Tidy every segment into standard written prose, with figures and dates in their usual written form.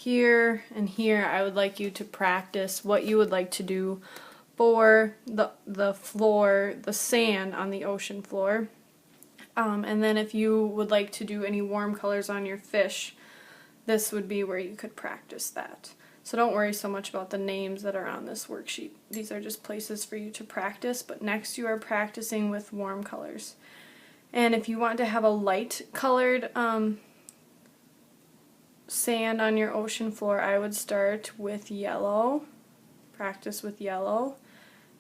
here and here, I would like you to practice what you would like to do for the floor, the sand on the ocean floor. And then if you would like to do any warm colors on your fish, this would be where you could practice that. So don't worry so much about the names that are on this worksheet. These are just places for you to practice, but next you are practicing with warm colors. And if you want to have a light colored sand on your ocean floor, I would start with yellow, practice with yellow.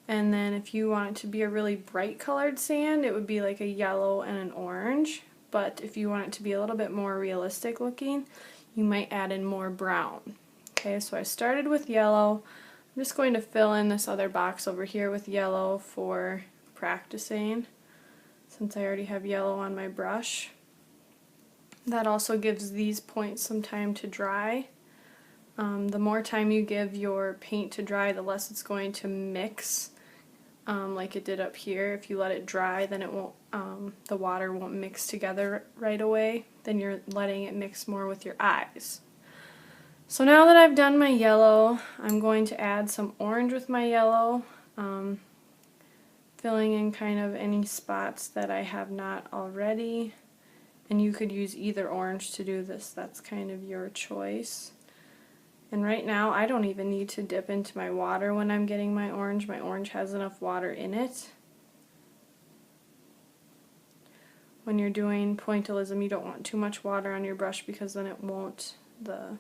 And then if you want it to be a really bright colored sand, it would be like a yellow and an orange. But if you want it to be a little bit more realistic looking, you might add in more brown. Okay, so I started with yellow. I'm just going to fill in this other box over here with yellow for practicing, since I already have yellow on my brush. That also gives these points some time to dry. The more time you give your paint to dry, the less it's going to mix like it did up here. If you let it dry, then it won't, the water won't mix together right away. Then you're letting it mix more with your eyes. So now that I've done my yellow, I'm going to add some orange with my yellow, filling in kind of any spots that I have not already. And you could use either orange to do this, that's kind of your choice. And right now I don't even need to dip into my water when I'm getting my orange. My orange has enough water in it. When you're doing pointillism, you don't want too much water on your brush because then it won't, the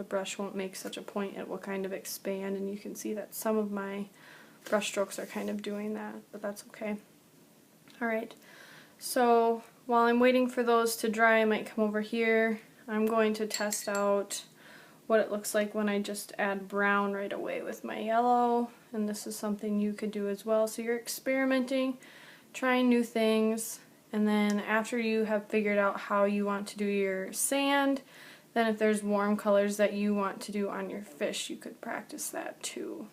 brush won't make such a point. It will kind of expand, and you can see that some of my brush strokes are kind of doing that, but that's okay. Alright, so while I'm waiting for those to dry, I might come over here. I'm going to test out what it looks like when I just add brown right away with my yellow, and this is something you could do as well. So you're experimenting, trying new things, and then after you have figured out how you want to do your sand, then if there's warm colors that you want to do on your fish, you could practice that too.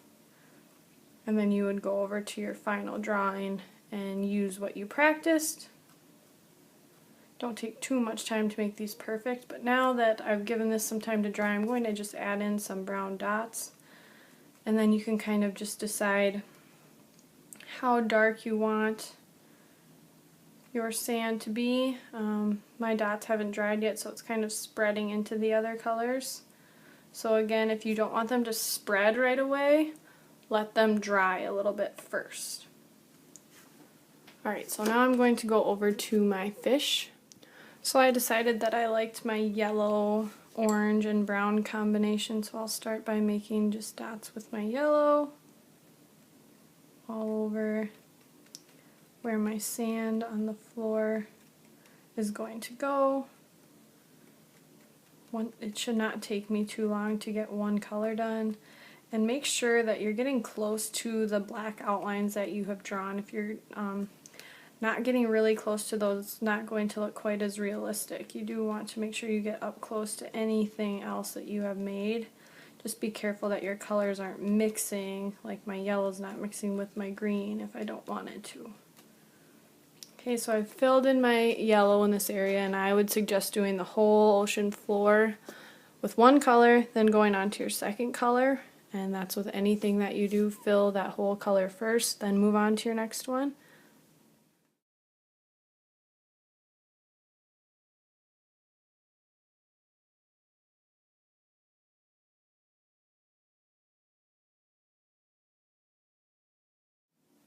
And then you would go over to your final drawing and use what you practiced. Don't take too much time to make these perfect, but now that I've given this some time to dry, I'm going to just add in some brown dots. And then you can kind of just decide how dark you want your sand to be. My dots haven't dried yet, so it's kind of spreading into the other colors. So again, if you don't want them to spread right away, let them dry a little bit first. Alright, so now I'm going to go over to my fish. So I decided that I liked my yellow, orange, and brown combination, so I'll start by making just dots with my yellow all over where my sand on the floor is going to go. It should not take me too long to get one color done. And make sure that you're getting close to the black outlines that you have drawn. If you're not getting really close to those, it's not going to look quite as realistic. You do want to make sure you get up close to anything else that you have made. Just be careful that your colors aren't mixing, like my yellow's not mixing with my green if I don't want it to. Okay, so I've filled in my yellow in this area, and I would suggest doing the whole ocean floor with one color, then going on to your second color, and that's with anything that you do. Fill that whole color first, then move on to your next one.